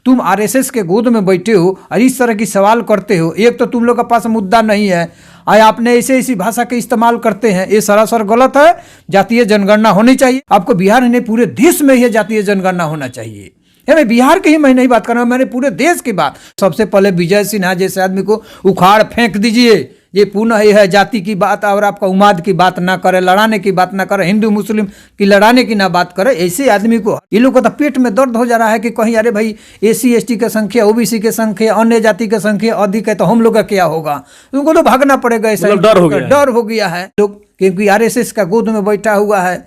तुम आरएसएस के गोद में बैठे हो और इस तरह की सवाल करते हो। एक तो तुम लोग के पास मुद्दा नहीं है, आपने ऐसी भाषा के इस्तेमाल करते हैं, ये सरासर गलत है। जातीय जनगणना होनी चाहिए। आपको बिहार नहीं पूरे देश में ही जातीय जनगणना होना चाहिए। मैं बिहार की ही मैं नहीं बात कर रहा हूँ, मैंने पूरे देश की बात। सबसे पहले विजय सिन्हा जैसे आदमी को उखाड़ फेंक दीजिए। ये पुनः ये है जाति की बात और आपका उमाद की बात ना करे, लड़ाने की बात ना करे, हिंदू मुस्लिम की लड़ाने की ना बात करे। ऐसे आदमी को, ये लोग को तो पेट में दर्द हो जा रहा है कि कहीं अरे भाई एसी एसटी की संख्या, ओबीसी की संख्या, अन्य जाति की संख्या अधिक है तो हम लोग का क्या होगा। उनको तो भागना पड़ेगा, ऐसा डर हो गया है लोग, क्योंकि आरएसएस का गोद में बैठा हुआ है,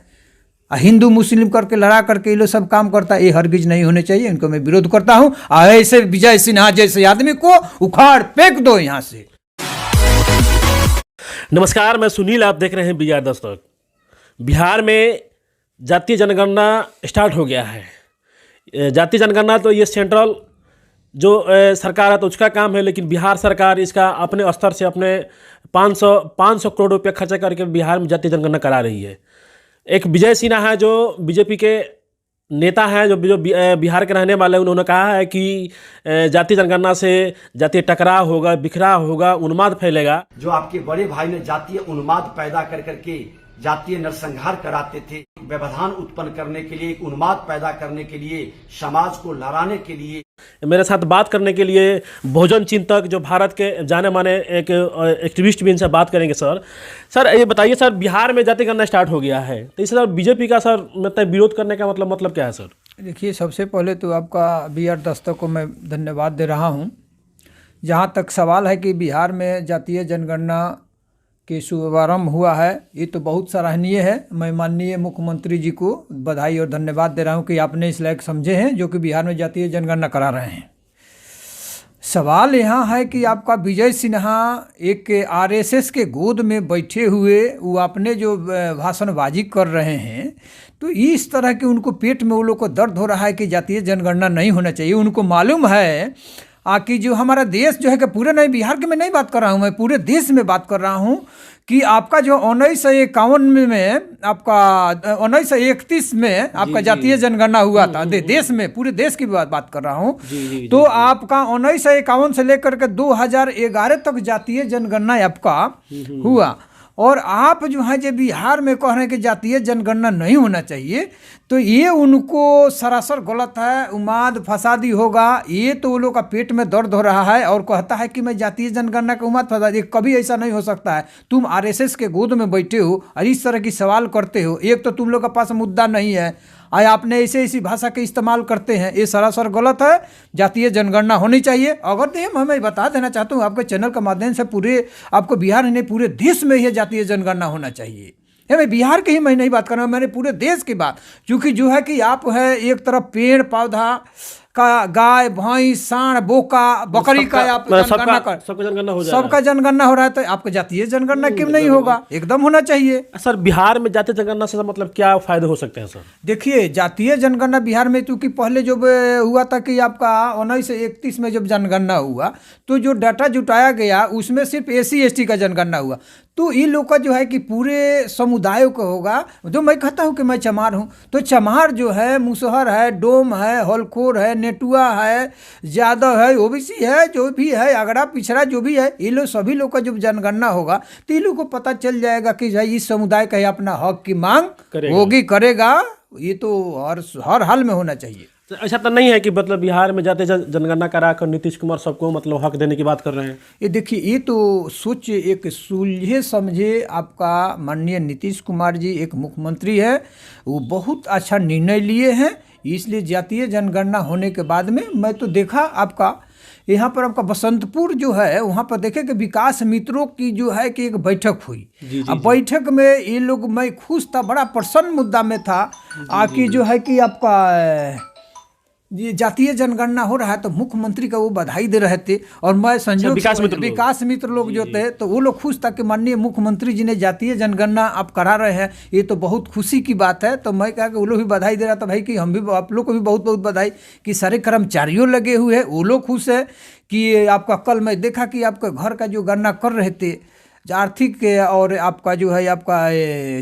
हिंदू मुस्लिम करके लड़ा करके ये लोग सब काम करता है। ये हरगिज नहीं होने चाहिए, इनको मैं विरोध करता हूँ। ऐसे विजय सिन्हा जैसे आदमी को उखाड़ फेंक दो यहाँ से। नमस्कार, मैं सुनील, आप देख रहे हैं बिहार दस्तक। बिहार में जातीय जनगणना स्टार्ट हो गया है। जातीय जनगणना तो ये सेंट्रल जो सरकार है तो उसका काम है, लेकिन बिहार सरकार इसका अपने स्तर से अपने 500 करोड़ रुपये खर्चा करके बिहार में जातीय जनगणना करा रही है। एक विजय सिन्हा है जो बीजेपी के नेता हैं, जो बिहार के रहने वाले, उन्होंने कहा है कि जातीय जनगणना से जातीय टकराव होगा, बिखराव होगा, उन्माद फैलेगा। जो आपके बड़े भाई ने जातीय उन्माद पैदा कर करके जातीय नरसंहार कराते थे, व्यवधान उत्पन्न करने के लिए, उन्माद पैदा करने के लिए, समाज को लड़ाने के लिए। मेरे साथ बात करने के लिए बहुजन चिंतक, जो भारत के जाने माने एक एक्टिविस्ट भी, इनसे बात करेंगे। सर ये बताइए सर, बिहार में जातीय गणना स्टार्ट हो गया है तो इस सर बीजेपी का सर मतलब विरोध करने का मतलब क्या है सर? देखिए, सबसे पहले तो आपका बिहार दस्तक को मैं धन्यवाद दे रहा हूँ। जहाँ तक सवाल है कि बिहार में जातीय जनगणना के शुभारंभ हुआ है, ये तो बहुत सराहनीय है। मैं माननीय मुख्यमंत्री जी को बधाई और धन्यवाद दे रहा हूँ कि आपने इस लायक समझे हैं जो कि बिहार में जातीय जनगणना करा रहे हैं। सवाल यहाँ है कि आपका विजय सिन्हा एक आरएसएस के गोद में बैठे हुए वो अपने जो भाषणबाजी कर रहे हैं, तो इस तरह के उनको पेट में वो लोग को दर्द हो रहा है कि जातीय जनगणना नहीं होना चाहिए। उनको मालूम है कि जो हमारा देश जो है कि पूरे नहीं, बिहार की मैं नहीं बात कर रहा हूँ, मैं पूरे देश में बात कर रहा हूँ कि आपका जो 1951 में आपका 1931 में आपका जातीय जनगणना हुआ था देश में, पूरे देश की बात कर रहा हूँ। तो आपका 1951 से लेकर के 2011 तक जातीय जनगणना आपका हुआ, और आप जो है जो बिहार में कह रहे हैं कि जातीय जनगणना नहीं होना चाहिए, तो ये उनको सरासर गलत है। उमाद फसादी होगा, ये तो वो लोग का पेट में दर्द हो रहा है और कहता है कि मैं जातीय जनगणना का उमाद फसादी। कभी ऐसा नहीं हो सकता है। तुम आरएसएस के गोद में बैठे हो और इस तरह की सवाल करते हो। एक तो तुम लोग के पास मुद्दा नहीं है, आपने ऐसी भाषा के इस्तेमाल करते हैं, ये सरासर गलत है। जातीय जनगणना होनी चाहिए। अगर नहीं, मैं बता देना चाहता हूँ आपके चैनल के माध्यम से, पूरे आपको बिहार नहीं पूरे देश में ही जातीय जनगणना होना चाहिए। मैं बिहार की ही मैं नहीं बात कर रहा हूँ, मैंने पूरे देश की बात। क्योंकि जो है कि आप है एक तरफ पेड़ पौधा का, गाय भैंस सांड बोका बकरी का आप जनगणना कर, सबका जनगणना हो रहा है, तो आपका जातीय जनगणना क्यों नहीं होगा? एकदम होना चाहिए। सर बिहार में जातीय जनगणना से मतलब क्या फायदे हो सकते हैं सर? देखिए, जातीय जनगणना बिहार में, क्योंकि पहले जब हुआ था कि आपका 1931 में जब जनगणना हुआ तो जो डाटा जुटाया गया उसमें सिर्फ एसी एसटी का जनगणना हुआ। तो ये लोग का जो है कि पूरे समुदायों का होगा। जो मैं कहता हूँ कि मैं चमार हूँ, तो चमार जो है, मुसहर है, डोम है, हलखोर है, नेटुआ है, यादव है, ओबीसी है, जो भी है, अगड़ा पिछड़ा जो भी है, ये लोग सभी लोग का जब जनगणना होगा तो ये लोग को पता चल जाएगा कि भाई इस समुदाय का अपना हक की मांग करेगा। ये तो हर हाल में होना चाहिए। ऐसा तो नहीं है कि मतलब बिहार में जाते जनगणना करा कर नीतीश कुमार सबको मतलब हक देने की बात कर रहे हैं? ये देखिए, ये तो सोचिए, एक सुलझे समझे आपका माननीय नीतीश कुमार जी एक मुख्यमंत्री है, वो बहुत अच्छा निर्णय लिए हैं। इसलिए जातीय जनगणना होने के बाद में मैं तो देखा आपका यहाँ पर आपका बसंतपुर जो है, वहाँ पर देखे कि विकास मित्रों की जो है कि एक बैठक हुई। अब बैठक में ये लोग, मैं खुश था, बड़ा प्रसन्न मुद्दा में था कि जो है कि आपका ये जातीय जनगणना हो रहा है, तो मुख्यमंत्री का वो बधाई दे रहे थे। और मैं संजोग विकास मित्र लोग जो थे तो वो लोग खुश था कि माननीय मुख्यमंत्री जी ने जातीय जनगणना आप करा रहे हैं, ये तो बहुत खुशी की बात है। तो मैं कहा कि वो लोग भी बधाई दे रहा था भाई कि हम भी, आप लोग को भी बहुत बहुत बधाई कि सारे कर्मचारियों लगे हुए हैं, वो लोग खुश है कि आपका। कल मैं देखा कि आपका घर का जो गणना कर रहे थे आर्थिक और आपका जो है आपका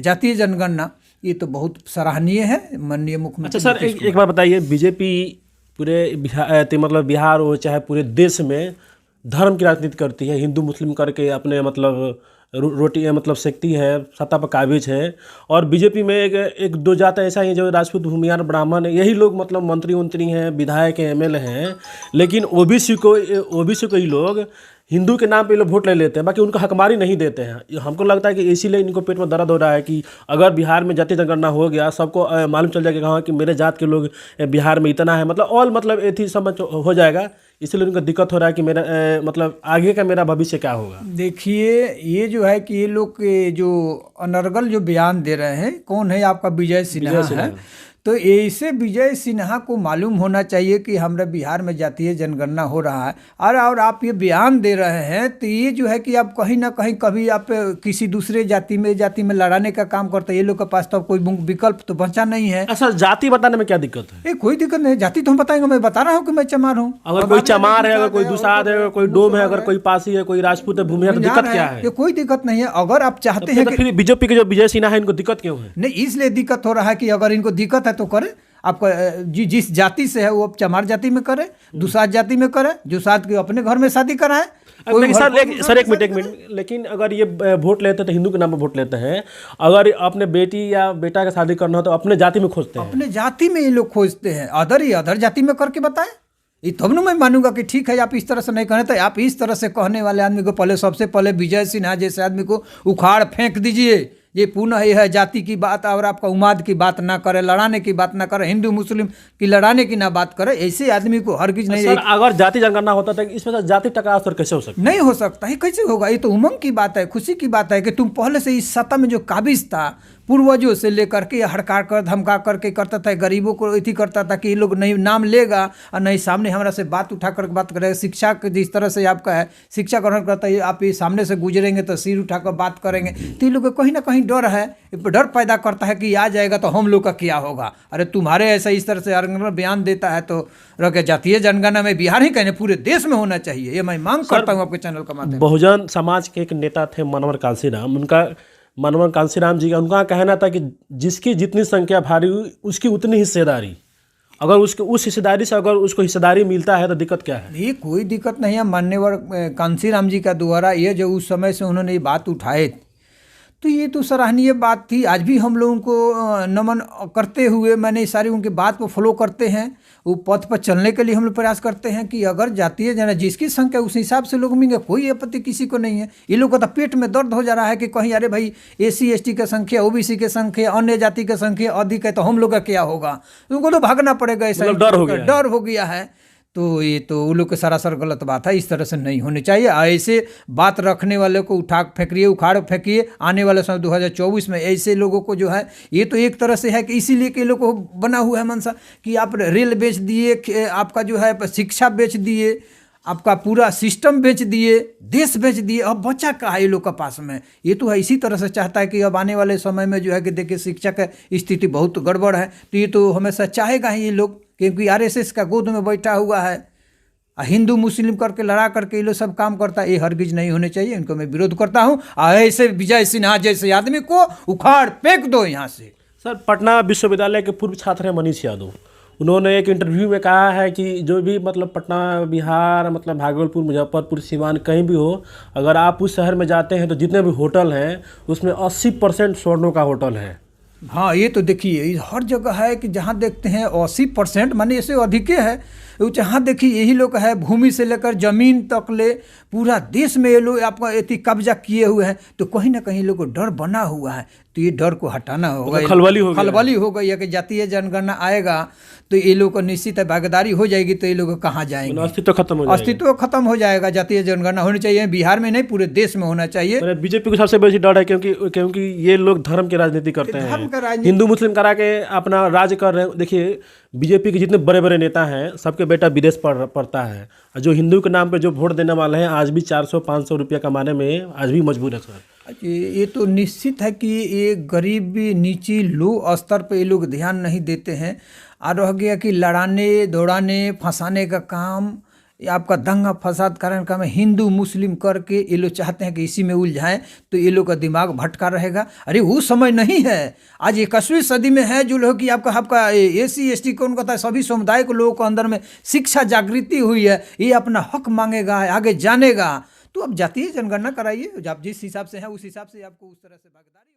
जातीय जनगणना, ये तो बहुत सराहनीय है माननीय मुख्यमंत्री। अच्छा सर, एक बार बताइए, बीजेपी पूरे मतलब बिहार हो चाहे पूरे देश में धर्म की राजनीति करती है, हिंदू मुस्लिम करके अपने मतलब रोटी मतलब सेकती है, सत्ता पर काबिज है। और बीजेपी में एक दो जात ऐसा ही है जो राजपूत, भूमियार, ब्राह्मण है, यही लोग मतलब मंत्री हैं, विधायक हैं, एमएलए हैं। लेकिन ओबीसी को ही लोग हिंदू के नाम पे लोग वोट ले लेते हैं, बाकी उनको हकमारी नहीं देते हैं। हमको लगता है कि इसीलिए इनको पेट में दर्द हो रहा है कि अगर बिहार में जातीय जनगणना हो गया, सबको मालूम चल जाएगा हाँ कि मेरे जात के लोग बिहार में इतना है, मतलब ऑल मतलब एथी समझ हो जाएगा। इसलिए उनको दिक्कत हो रहा है कि मेरा मतलब आगे का मेरा भविष्य क्या होगा। देखिए ये जो है कि ये लोग के जो अनर्गल जो बयान दे रहे हैं, कौन है आपका विजय सिन्हा है, तो ऐसे विजय सिन्हा को मालूम होना चाहिए कि हमारे बिहार में जातीय जनगणना हो रहा है और आप ये बयान दे रहे हैं, तो ये जो है कि आप कहीं ना कहीं कभी आप किसी दूसरे जाति में लड़ाने का काम करते हैं। ये लोग के पास तो कोई विकल्प तो बचा नहीं है। अच्छा, जाति बताने में क्या दिक्कत है? ये कोई दिक्कत नहीं, जाति तो हम बताएंगे, मैं बता रहा हूँ कि मैं चमार हूँ। अगर कोई चमार है, अगर कोई दुसाध है, कोई डोम है, अगर कोई पासी है, कोई राजपूत है, भूमिहार, तो दिक्कत क्या है? ये कोई दिक्कत नहीं है। अगर आप चाहते हैं कि फिर बीजेपी के जो विजय सिन्हा है इनको दिक्कत क्यों है? नहीं, इसलिए दिक्कत हो रहा है कि अगर इनको दिक्कत है तो करें। आपका जिस जाति से है वो चमार जाति में करे, दुसाध जाति में करे, दुसाध के अपने घर में शादी कराए। सर एक मिनट, लेकिन अगर ये वोट लेते हैं तो हिंदू के नाम पर वोट लेते हैं, अगर अपने बेटी या बेटा का शादी करना हो तो अपने जाति में खोजते हैं। अपने जाति में ये लोग खोजते हैं, अदर जाति में करके बताएं, ये तब ना मैं मानूंगा कि ठीक है। आप इस तरह से नहीं कहने, तो आप इस तरह से कहने वाले आदमी को सबसे पहले विजय सिन्हा जैसे आदमी को उखाड़ फेंक दीजिए। ये पुनः यह है जाति की बात और आपका उमाद की बात ना करे, लड़ाने की बात ना करे, हिंदू मुस्लिम की लड़ाने की ना बात करे। ऐसे आदमी को हरगिज नहीं। सर अगर जाति जनगणना होता तो इसमें जाति टकराव सर कैसे हो सकता? नहीं हो सकता है, कैसे होगा? ये तो उमंग की बात है, खुशी की बात है कि तुम पहले से इस सत्ता में जो काबिज था, पूर्वजों से लेकर के हड़का कर धमका करके करता था, गरीबों को इति करता था कि ये लोग नहीं नाम लेगा और नहीं सामने हमारा से बात उठा कर बात करेगा। शिक्षा के जिस तरह से आपका है, शिक्षा ग्रहण करता है, आप ये सामने से गुजरेंगे तो सिर उठाकर बात करेंगे, तो ये लोग को कहीं ना कहीं डर है, डर पैदा करता है कि आ जाएगा तो हम लोग का क्या होगा। अरे तुम्हारे ऐसा इस तरह से बयान देता है तो रखे जातीय जनगणना में बिहार ही कहने पूरे देश में होना चाहिए, ये मैं मांग करता हूँ आपके चैनल का माध्यम। बहुजन समाज के एक नेता थे मनोहर कांशीराम जी का उनका कहना था कि जिसकी जितनी संख्या भारी हुई उसकी उतनी हिस्सेदारी, अगर उसको उस हिस्सेदारी से अगर उसको हिस्सेदारी मिलता है तो दिक्कत क्या है? ये कोई दिक्कत नहीं है। मान्यवर कांशीराम जी का द्वारा ये जो उस समय से उन्होंने ये बात उठाए तो ये तो सराहनीय बात थी। आज भी हम लोगों को नमन करते हुए मैंने सारी उनकी बात को फॉलो करते हैं, वो पथ पर चलने के लिए हम लोग प्रयास करते हैं कि अगर जातीय जनगणना जिसकी संख्या उस हिसाब से लोग मिलेंगे, कोई आपत्ति किसी को नहीं है। ये लोग का तो पेट में दर्द हो जा रहा है कि कहीं अरे भाई SC ST की संख्या, OBC की संख्या, अन्य जाति की संख्या अधिक है तो हम लोग का क्या होगा, उनको तो भागना पड़ेगा। ऐसा डर हो गया है। तो ये तो वो लोग के सरासर गलत बात है, इस तरह से नहीं होनी चाहिए। ऐसे बात रखने वाले को उखाड़ फेंकिए। आने वाले समय 2024 में ऐसे लोगों को जो है, ये तो एक तरह से है कि इसीलिए कि लोग को बना हुआ है मनसा कि आप रेल बेच दिए, आपका जो है शिक्षा बेच दिए, आपका पूरा सिस्टम बेच दिए, देश बेच दिए, अब बचा क्या है ये लोग का पास में। ये तो है इसी तरह से चाहता है कि अब आने वाले समय में जो है कि देखिए शिक्षा का स्थिति बहुत गड़बड़ है, तो ये तो हमेशा चाहेगा ही ये लोग, क्योंकि RSS का गोद में बैठा हुआ है, हिंदू मुस्लिम करके लड़ा करके ये लोग सब काम करता है। ये हरगिज नहीं होने चाहिए, इनको मैं विरोध करता हूँ। ऐसे विजय सिन्हा जैसे आदमी को उखाड़ फेंक दो यहाँ से। सर पटना विश्वविद्यालय के पूर्व छात्र हैं मनीष यादव, उन्होंने एक इंटरव्यू में कहा है कि जो भी मतलब पटना, बिहार, मतलब भागलपुर, मुजफ्फरपुर, सीवान कहीं भी हो, अगर आप उस शहर में जाते हैं तो जितने भी होटल हैं उसमें 80% स्वर्णों का होटल है। हाँ, ये तो देखिए हर जगह है कि जहाँ देखते हैं 80% माने ऐसे अधिक है। जहाँ देखिए यही लोग है, भूमि से लेकर जमीन तक ले पूरा देश में ये लोग आपका इतनी कब्जा किए हुए हैं, तो कहीं ना कहीं लोग को डर बना हुआ है। तो ये डर को हटाना होगा। खलबली हो गई है कि जातीय जनगणना आएगा तो ये लोग को निश्चित है भागीदारी हो जाएगी, तो ये लोग कहाँ जाएंगे, अस्तित्व खत्म हो जाएगा। जातीय जनगणना होनी चाहिए, बिहार में नहीं पूरे देश में होना चाहिए। बीजेपी को सबसे बड़ी डर है क्योंकि ये लोग धर्म की राजनीति करते हैं, हिंदू मुस्लिम करा के अपना राज कर रहे हैं। देखिए बीजेपी के जितने बड़े बड़े नेता हैं सबके बेटा विदेश पढ़ता है, जो हिंदू के नाम पे जो वोट देने वाले हैं आज भी 400-500 रुपया कमाने में आज भी मजबूर है। सर ये तो निश्चित है कि ये गरीब नीची लो स्तर पे ये लोग ध्यान नहीं देते हैं। और रह गया कि लड़ाने दौड़ाने फंसाने का काम, ये आपका दंगा फसाद कारण का में हिंदू मुस्लिम करके ये लोग चाहते हैं कि इसी में उलझाएं, तो ये लोग का दिमाग भटका रहेगा। अरे वो समय नहीं है, आज 21वीं सदी में है जो लोग कि आपका SC ST कौन कहता है, सभी समुदाय के लोगों को अंदर में शिक्षा जागृति हुई है, ये अपना हक मांगेगा, आगे जानेगा। तो अब जातीय जनगणना कराइए, आप जिस हिसाब से है उस हिसाब से आपको उस तरह से भागीदारी